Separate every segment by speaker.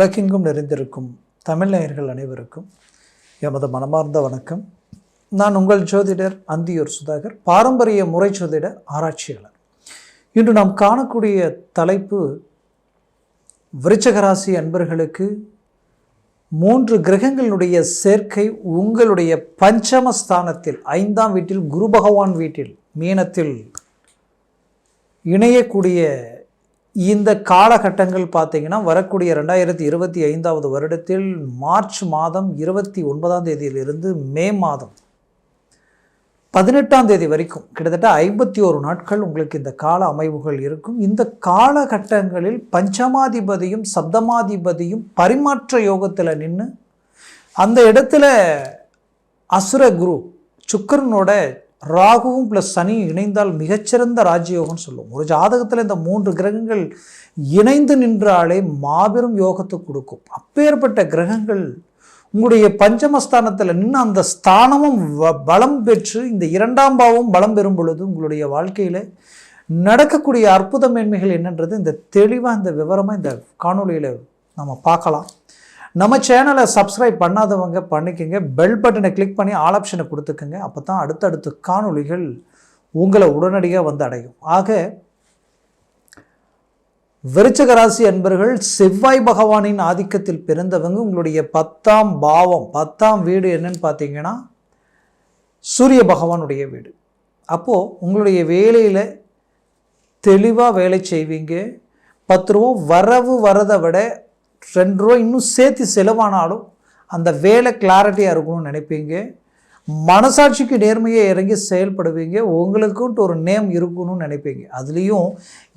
Speaker 1: உலகெங்கும் நிறைந்திருக்கும் தமிழ் நேயர்கள் அனைவருக்கும் எமது மனமார்ந்த வணக்கம். நான் உங்கள் ஜோதிடர் அந்தியூர் சுதாகர், பாரம்பரிய முறை ஜோதிட ஆராய்ச்சியாளர். இன்று நாம் காணக்கூடிய தலைப்பு, விருச்சிக ராசி அன்பர்களுக்கு 3 கிரகங்களுடைய சேர்க்கை உங்களுடைய பஞ்சமஸ்தானத்தில் 5ஆம் வீட்டில் குரு பகவான் வீட்டில் மீனத்தில் இணையக்கூடிய இந்த காலகட்டங்கள் பார்த்தீங்கன்னா வரக்கூடிய 2025 வருடத்தில் மார்ச் மாதம் 29ஆம் தேதியிலிருந்து மே மாதம் 18ஆம் தேதி வரைக்கும் கிட்டத்தட்ட 51 நாட்கள் உங்களுக்கு இந்த கால அமைவுகள் இருக்கும். இந்த காலகட்டங்களில் பஞ்சமாதிபதியும் சப்தமாதிபதியும் பரிமாற்ற யோகத்தில் நின்று அந்த இடத்துல அசுர குரு சுக்கிரனோட ராகுவும் ப்ளஸ் சனி இணைந்தால் மிகச்சிறந்த ராஜயோகம்னு சொல்லுவோம். ஒரு ஜாதகத்தில் இந்த 3 கிரகங்கள் இணைந்து நின்றாலே மாபெரும் யோகத்தை கொடுக்கும். அப்பேற்பட்ட கிரகங்கள் உங்களுடைய பஞ்சமஸ்தானத்தில் நின்று அந்த ஸ்தானமும் பலம் பெற்று இந்த 2ஆம் பாவம் பலம் பெறும் பொழுது உங்களுடைய வாழ்க்கையில் நடக்கக்கூடிய அற்புத மேன்மைகள் என்னன்றது இந்த தெளிவாக இந்த விவரமாக இந்த காணொலியில் நம்ம பார்க்கலாம். நம்ம சேனலை சப்ஸ்கிரைப் பண்ணாதவங்க பண்ணிக்கோங்க, பெல் பட்டனை கிளிக் பண்ணி ஆல் ஆப்ஷனை கொடுத்துக்கோங்க. அப்போ தான் அடுத்தடுத்த காணொலிகள் உங்களை உடனடியாக வந்து அடையும். ஆக விருச்சிக ராசி அன்பர்கள், செவ்வாய் பகவானின் ஆதிக்கத்தில் பிறந்தவங்க, உங்களுடைய 10ஆம் பாவம் 10ஆம் வீடு என்னன்னு பார்த்தீங்கன்னா சூரிய பகவானுடைய வீடு. அப்போது உங்களுடைய வேலையில் தெளிவாக வேலை செய்வீங்க. 10 ரூபா வரவு வரதை விட 2 ரூபா இன்னும் சேர்த்து செலவானாலும் அந்த வேலை கிளாரிட்டியாக இருக்கணும்னு நினைப்பீங்க. மனசாட்சிக்கு நேர்மையை இறங்கி செயல்படுவீங்க. உங்களுக்குன்ட்டு ஒரு நேம் இருக்கணும்னு நினைப்பீங்க. அதுலேயும்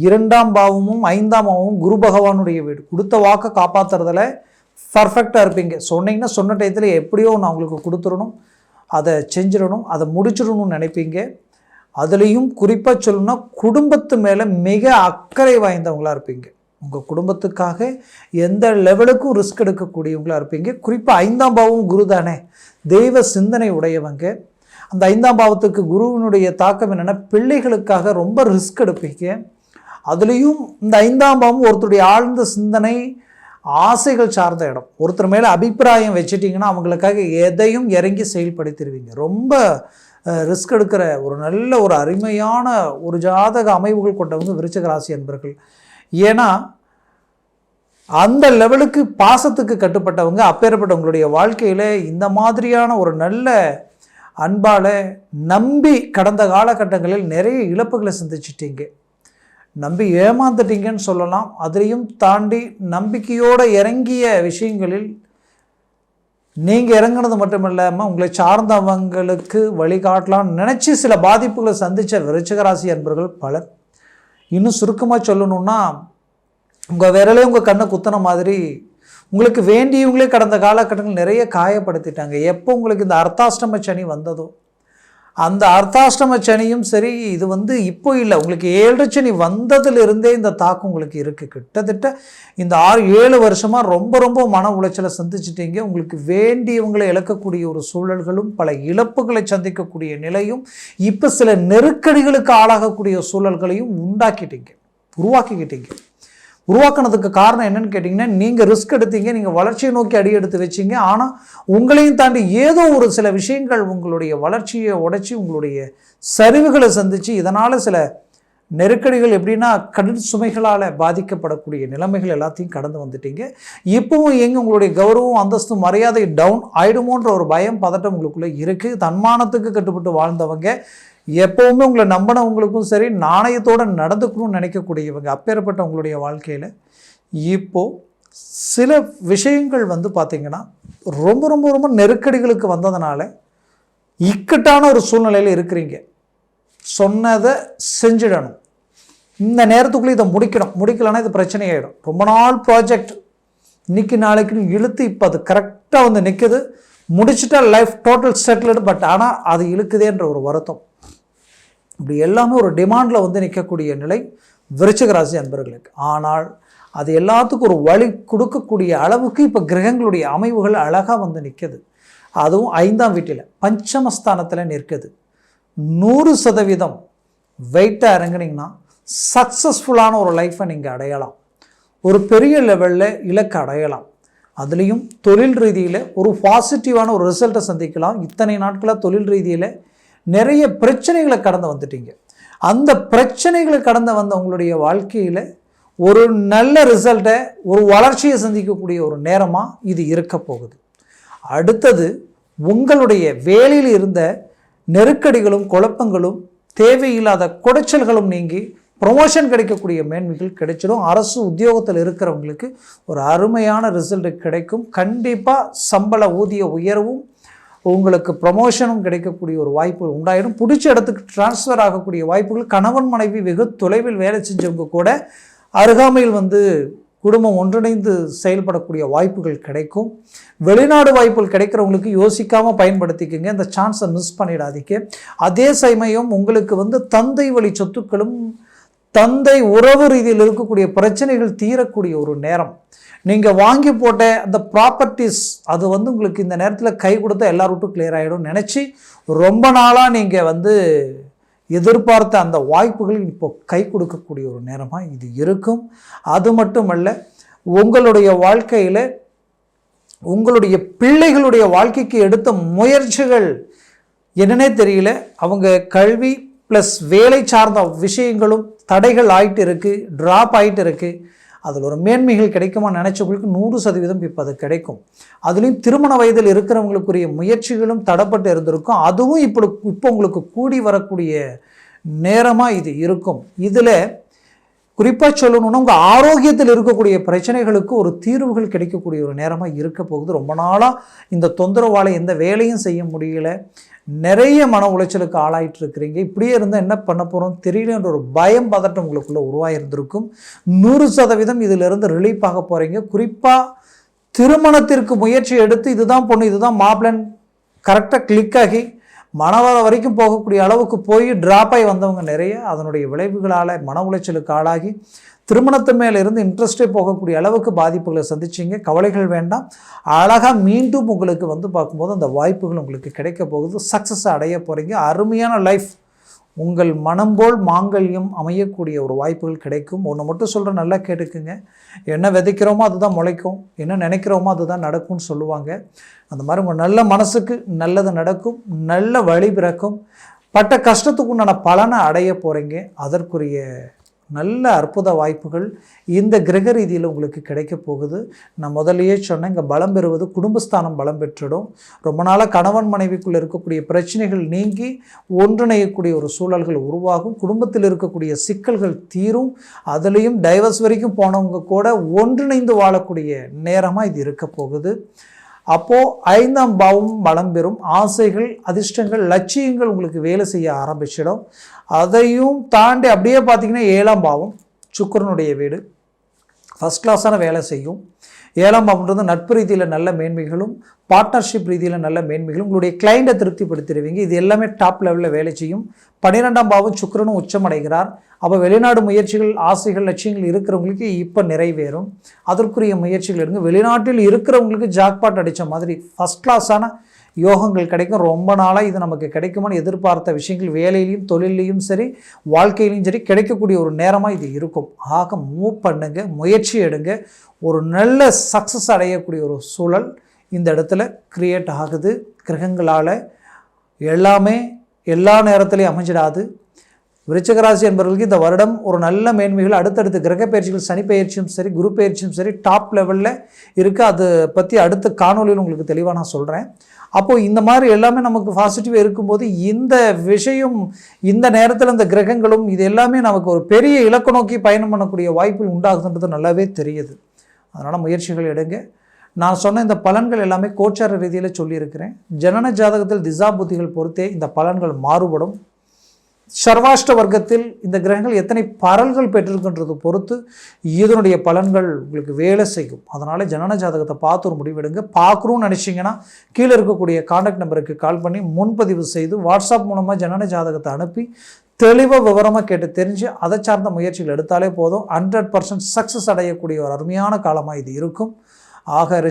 Speaker 1: 2ஆம் பாவமும் 5ஆம் பாவமும் குரு பகவானுடைய வீடு. கொடுத்த வாக்கை காப்பாற்றுறதுல பர்ஃபெக்டாக இருப்பீங்க. சொன்னீங்கன்னா சொன்ன டயத்தில் எப்படியோ நான் உங்களுக்கு கொடுத்துடணும், அதை செஞ்சிடணும், அதை முடிச்சிடணும்னு நினைப்பீங்க. அதுலேயும் குறிப்பாக சொல்லணும்னா குடும்பத்து மேலே மிக அக்கறை வாய்ந்தவங்களாக இருப்பீங்க. உங்கள் குடும்பத்துக்காக எந்த லெவலுக்கும் ரிஸ்க் எடுக்கக்கூடியவங்களாக இருப்பீங்க. குறிப்பாக 5ஆம் பாவம் குரு தானே, தெய்வ சிந்தனை உடையவங்க. அந்த 5ஆம் பாவத்துக்கு குருவினுடைய தாக்கம் என்னென்னா பிள்ளைகளுக்காக ரொம்ப ரிஸ்க் எடுப்பீங்க. அதுலேயும் இந்த 5ஆம் பாவம் ஒருத்தருடைய ஆழ்ந்த சிந்தனை, ஆசைகள் சார்ந்த இடம். ஒருத்தர் மேலே அபிப்பிராயம் வச்சுட்டிங்கன்னா அவங்களுக்காக எதையும் இறங்கி செயல்படுத்திடுவீங்க. ரொம்ப ரிஸ்க் எடுக்கிற ஒரு நல்ல ஒரு அருமையான ஒரு ஜாதக அமைவுகள் கொண்டவங்க விருச்சிக ராசி அன்பர்கள். ஏன்னா அந்த லெவலுக்கு பாசத்துக்கு கட்டுப்பட்டவங்க. அப்பேற்பட்ட உங்களுடைய வாழ்க்கையில் இந்த மாதிரியான ஒரு நல்ல அன்பால் நம்பி கடந்த காலகட்டங்களில் நிறைய இழப்புகளை சந்திச்சிட்டீங்க, நம்பி ஏமாந்துட்டீங்கன்னு சொல்லலாம். அதையும் தாண்டி நம்பிக்கையோடு இறங்கிய விஷயங்களில் நீங்கள் இறங்கினது மட்டும் இல்லாமல் உங்களை சார்ந்தவங்களுக்கு வழிகாட்டலாம்னு நினச்சி சில பாதிப்புகளை சந்தித்த விருச்சிக ராசி அன்பர்கள் பலர். இன்னும் சுருக்கமாக சொல்லணுன்னா, உங்கள் விரலே உங்கள் கண்ணை குத்தின மாதிரி உங்களுக்கு வேண்டியவங்களே கடந்த காலகட்டங்கள் நிறைய காயப்படுத்திட்டாங்க. எப்போ உங்களுக்கு இந்த அர்த்தாஷ்டம சனி வந்ததோ, அந்த அர்த்தாஷ்டம சனியும் சரி, இது இப்போ இல்லை, உங்களுக்கு 7 சனி வந்ததுலேருந்தே இந்த தாக்கம் உங்களுக்கு இருக்குது. கிட்டத்தட்ட இந்த 6-7 வருஷமாக ரொம்ப ரொம்ப மன உளைச்சலை சந்திச்சிட்டீங்க. உங்களுக்கு வேண்டியவங்களை இழக்கக்கூடிய ஒரு சூழல்களும் பல இழப்புகளை சந்திக்கக்கூடிய நிலையும் இப்போ சில நெருக்கடிகளுக்கு ஆளாகக்கூடிய சூழல்களையும் உருவாக்கிக்கிட்டீங்க. உருவாக்குனதுக்கு காரணம் என்னன்னு கேட்டிங்கன்னா, நீங்கள் ரிஸ்க் எடுத்தீங்க, நீங்கள் வளர்ச்சியை நோக்கி அடி எடுத்து வச்சிங்க. ஆனால் உங்களையும் தாண்டி ஏதோ ஒரு சில விஷயங்கள் உங்களுடைய வளர்ச்சியை உடைச்சி உங்களுடைய சரிவுகளை சந்தித்து இதனால் சில நெருக்கடிகள், எப்படின்னா கடன் சுமைகளால் பாதிக்கப்படக்கூடிய நிலைமைகள் எல்லாத்தையும் கடந்து வந்துட்டீங்க. இப்போவும் உங்களுடைய கௌரவம், அந்தஸ்து, மரியாதை டவுன் ஆயிடுமோன்ற ஒரு பயம், பதட்டம் உங்களுக்குள்ளே இருக்குது. தன்மானத்துக்கு கட்டுப்பட்டு வாழ்ந்தவங்க, எப்போவுமே உங்களை நம்பினவங்களுக்கும் சரி நாணயத்தோடு நடந்துக்கணும்னு நினைக்கக்கூடியவங்க. அப்பேற்பட்ட உங்களுடைய வாழ்க்கையில் இப்போது சில விஷயங்கள் பார்த்திங்கன்னா ரொம்ப ரொம்ப ரொம்ப நெருக்கடிகளுக்கு வந்ததுனால இக்கட்டான ஒரு சூழ்நிலையில் இருக்கிறீங்க. சொன்னதை செஞ்சிடணும், இந்த நேரத்துக்குள்ளே இதை முடிக்கலைன்னா இது பிரச்சனை ஆகிடும். ரொம்ப நாள் ப்ராஜெக்ட் இன்றைக்கி நாளைக்குன்னு இழுத்து இப்போ அது கரெக்டாக நிற்குது, முடிச்சுட்டா லைஃப் டோட்டல் செட்டில்டு. பட் ஆனால் அது இழுக்குதேன்ற ஒரு வருத்தம், இப்படி எல்லாமே ஒரு டிமாண்டில் நிற்கக்கூடிய நிலை விருச்சிக ராசி அன்பர்களுக்கு. ஆனால் அது எல்லாத்துக்கும் ஒரு வழி கொடுக்கக்கூடிய அளவுக்கு இப்போ கிரகங்களுடைய அமைவுகள் அழகாக நிற்குது. அதுவும் 5ஆம் வீட்டில் பஞ்சமஸ்தானத்தில் நிற்குது. 100% வெயிட்டாக இறங்குனீங்கன்னா சக்ஸஸ்ஃபுல்லான ஒரு லைஃப்பை நீங்கள் அடையலாம். ஒரு பெரிய லெவலில் இலக்கு அடையலாம். அதுலேயும் தொழில் ரீதியில் ஒரு பாசிட்டிவான ஒரு ரிசல்ட்டை சந்திக்கலாம். இத்தனை நாட்களாக தொழில் ரீதியில் நிறைய பிரச்சனைகளை கடந்து வந்துட்டீங்க. அந்த பிரச்சனைகளை கடந்து வந்த உங்களுடைய வாழ்க்கையில் ஒரு நல்ல ரிசல்ட்டை, ஒரு வளர்ச்சியை சந்திக்கக்கூடிய ஒரு நேரமாக இது இருக்க போகுது. அடுத்தது உங்களுடைய வேலையில் இருந்த நெருக்கடிகளும் குழப்பங்களும் தேவையில்லாத குடைச்சல்களும் நீங்கி ப்ரொமோஷன் கிடைக்கக்கூடிய மேன்மைகள் கிடைச்சிடும். அரசு உத்தியோகத்தில் இருக்கிறவங்களுக்கு ஒரு அருமையான ரிசல்ட் கிடைக்கும். கண்டிப்பாக சம்பள ஊதிய உயர்வும் உங்களுக்கு ப்ரொமோஷனும் கிடைக்கக்கூடிய ஒரு வாய்ப்புகள் உண்டாயிடும். பிடிச்ச இடத்துக்கு டிரான்ஸ்ஃபர் ஆகக்கூடிய வாய்ப்புகள், கணவன் மனைவி வெகு தொலைவில் வேலை செஞ்சவங்க கூட அருகாமையில் குடும்பம் ஒன்றிணைந்து செயல்படக்கூடிய வாய்ப்புகள் கிடைக்கும். வெளிநாடு வாய்ப்புகள் கிடைக்கிறவங்களுக்கு யோசிக்காமல் பயன்படுத்திக்கங்க, இந்த சான்ஸை மிஸ் பண்ணிடாதீங்க. அதே சமயம் உங்களுக்கு தந்தை வழி சொத்துக்களும் தந்தை உறவு ரீதியில் இருக்கக்கூடிய பிரச்சனைகள் தீரக்கூடிய ஒரு நேரம். நீங்கள் வாங்கி போட்ட அந்த ப்ராப்பர்ட்டிஸ் அது உங்களுக்கு இந்த நேரத்தில் கை கொடுத்தா எல்லாருட்டும் கிளியர் ஆகிடும் நினச்சி ரொம்ப நாளாக நீங்கள் எதிர்பார்த்த அந்த வாய்ப்புகள் இப்போ கை கொடுக்கக்கூடிய ஒரு நேரமாக இது இருக்கும். அது மட்டுமல்ல, உங்களுடைய வாழ்க்கையில் உங்களுடைய பிள்ளைகளுடைய வாழ்க்கைக்கு எடுத்த முயற்சிகள் என்னன்னே தெரியல, அவங்க கல்வி ப்ளஸ் வேலை சார்ந்த விஷயங்களும் தடைகள் ஆகிட்டு இருக்குது, ட்ராப் ஆகிட்டு இருக்குது. அதில் ஒரு மேன்மைகள் கிடைக்குமா நினச்சவங்களுக்கு 100% இப்போ அது கிடைக்கும். அதுலேயும் திருமண வயதில் இருக்கிறவங்களுக்குரிய முயற்சிகளும் தடைப்பட்டு இருந்திருக்கும். அதுவும் இப்போ உங்களுக்கு கூடி வரக்கூடிய நேரமாக இது இருக்கும். இதில் குறிப்பாக சொல்லணுன்னா உங்கள் ஆரோக்கியத்தில் இருக்கக்கூடிய பிரச்சனைகளுக்கு ஒரு தீர்வுகள் கிடைக்கக்கூடிய ஒரு நேரமாக இருக்க போகுது. ரொம்ப நாளாக இந்த தொந்தரவால் எந்த வேலையும் செய்ய முடியல, நிறைய மன உளைச்சலுக்கு ஆளாயிட்டு இருக்கிறீங்க. இப்படியே இருந்தால் என்ன பண்ண போகிறோம் தெரியலன்ற ஒரு பயம் பதட்டம் உங்களுக்குள்ளே உருவாகிருந்திருக்கும். 100% இதிலிருந்து ரிலீஃப் ஆக போகிறீங்க. குறிப்பாக திருமணத்திற்கு முயற்சி எடுத்து இதுதான் பொண்ணு இதுதான் மாப்பிள்ளன் கரெக்டாக கிளிக் ஆகி மனவர வரைக்கும் போகக்கூடிய அளவுக்கு போய் ட்ராப் ஆகி வந்தவங்க நிறைய அதனுடைய விளைவுகளால் மன உளைச்சலுக்கு ஆளாகி திருமணத்து மேலே இருந்து இன்ட்ரெஸ்டே போகக்கூடிய அளவுக்கு பாதிப்புகளை சந்திச்சிங்க. கவலைகள் வேண்டாம். அழகாக மீண்டும் உங்களுக்கு பார்க்கும்போது அந்த வாய்ப்புகள் உங்களுக்கு கிடைக்க போகுது. சக்ஸஸ் அடைய போகிறீங்க. அருமையான லைஃப், உங்கள் மனம் போல் மாங்கல்யம் அமையக்கூடிய ஒரு வாய்ப்புகள் கிடைக்கும். ஒன்று மட்டும் சொல்கிற, நல்லா கேட்டுக்குங்க. என்ன விதைக்கிறோமோ அதுதான் முளைக்கும், என்ன நினைக்கிறோமோ அதுதான் நடக்கும்னு சொல்லுவாங்க. அந்த மாதிரி உங்கள் நல்ல மனசுக்கு நல்லது நடக்கும், நல்ல வழி பிறக்கும். பட்ட கஷ்டத்துக்கு உண்டான பலனை அடைய போகிறீங்க. அதற்குரிய நல்ல அற்புத வாய்ப்புகள் இந்த கிரக ரீதியில் உங்களுக்கு கிடைக்க போகுது. நான் முதலையே சொன்னேன், இங்கே பலம் பெறுவது குடும்பஸ்தானம் பலம் பெற்றுடும். ரொம்ப நாளாக கணவன் மனைவிக்குள்ளே இருக்கக்கூடிய பிரச்சனைகள் நீங்கி ஒன்றிணையக்கூடிய ஒரு சூழல்கள் உருவாகும். குடும்பத்தில் இருக்கக்கூடிய சிக்கல்கள் தீரும். அதுலேயும் டைவர்ஸ் வரைக்கும் போனவங்க கூட ஒன்றிணைந்து வாழக்கூடிய நேரமாக இது இருக்க போகுது. அப்போது 5ஆம் பாவம் பலம் பெறும். ஆசைகள், அதிர்ஷ்டங்கள், லட்சியங்கள் உங்களுக்கு வேலை செய்ய ஆரம்பிச்சிடும். அதையும் தாண்டி அப்படியே பார்த்திங்கன்னா 7ஆம் பாவம் சுக்கிரனுடைய வீடு ஃபஸ்ட் கிளாஸான வேலை செய்யும். 7ஆம் பாவம்ன்றது நட்பு ரீதியில் நல்ல மேன்மைகளும் பார்ட்னர்ஷிப் ரீதியில் நல்ல மேன்மைகளும் உங்களுடைய கிளைண்ட்டை திருப்திப்படுத்திடுவீங்க. இது எல்லாமே டாப் லெவலில் வேலை செய்யும். 12ஆம் பாவம் சுக்கிரனும் உச்சமடைகிறார். அப்போ வெளிநாடு முயற்சிகள், ஆசைகள், லட்சியங்கள் இருக்கிறவங்களுக்கு இப்போ நிறைவேறும். அதற்குரிய முயற்சிகள் எடுங்க. வெளிநாட்டில் இருக்கிறவங்களுக்கு ஜாக்பாட் அடித்த மாதிரி ஃபஸ்ட் கிளாஸான யோகங்கள் கிடைக்கும். ரொம்ப நாளாக இது நமக்கு கிடைக்குமான்னு எதிர்பார்த்த விஷயங்கள் வேலையிலையும் தொழிலையும் சரி வாழ்க்கையிலையும் சரி கிடைக்கக்கூடிய ஒரு நேரமாக இது இருக்கும். ஆக மூவ் பண்ணுங்க, முயற்சி எடுங்க. ஒரு நல்ல சக்ஸஸ் அடையக்கூடிய ஒரு சூழல் இந்த இடத்துல கிரியேட் ஆகுது. கிரகங்களால் எல்லாமே எல்லா நேரத்துலையும் அமைஞ்சிடாது. விருச்சிகராசி என்பவர்களுக்கு இந்த வருடம் ஒரு நல்ல மேன்மைகள் அடுத்தடுத்து கிரக பயிற்சிகள், சனி பயிற்சியும் சரி குரு பயிற்சியும் சரி டாப் லெவலில் இருக்குது. அதை பற்றி அடுத்த காணொலியில் உங்களுக்கு தெளிவாக நான் சொல்கிறேன். அப்போது இந்த மாதிரி எல்லாமே நமக்கு பாசிட்டிவாக இருக்கும்போது இந்த விஷயம் இந்த நேரத்தில் இந்த கிரகங்களும் இது எல்லாமே நமக்கு ஒரு பெரிய இலக்கு நோக்கி பயணம் பண்ணக்கூடிய வாய்ப்புகள் உண்டாகுதுன்றது நல்லாவே தெரியுது. அதனால் முயற்சிகள் எடுங்க. நான் சொன்ன இந்த பலன்கள் எல்லாமே கோச்சார ரீதியில் சொல்லியிருக்கிறேன். ஜனன ஜாதகத்தில் திசா புத்திகள் பொறுத்தே இந்த பலன்கள் மாறுபடும். சர்வாஷ்ட வர்க்கத்தில் இந்த கிரகங்கள் எத்தனை பரல்கள் பெற்றிருக்கின்றது பொறுத்து இதனுடைய பலன்கள் உங்களுக்கு வேலை செய்யும். அதனால் ஜனன ஜாதகத்தை பார்த்து ஒரு முடிவெடுங்க. பார்க்குறோன்னு நினச்சிங்கன்னா கீழே இருக்கக்கூடிய கான்டாக்ட் நம்பருக்கு கால் பண்ணி முன்பதிவு செய்து வாட்ஸ்அப் மூலமாக ஜனன ஜாதகத்தை அனுப்பி தெளிவாக விவரமாக கேட்டு தெரிஞ்சு அதை சார்ந்த முயற்சிகள் எடுத்தாலே போதும். 100% சக்ஸஸ் அடையக்கூடிய ஒரு அருமையான காலமாக இது இருக்கும். ஆக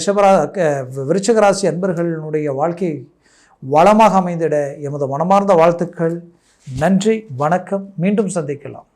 Speaker 1: விருச்சிகராசி அன்பர்களுடைய வாழ்க்கை வளமாக அமைந்திட எமது மனமார்ந்த வாழ்த்துக்கள். நன்றி, வணக்கம். மீண்டும் சந்திக்கலாம்.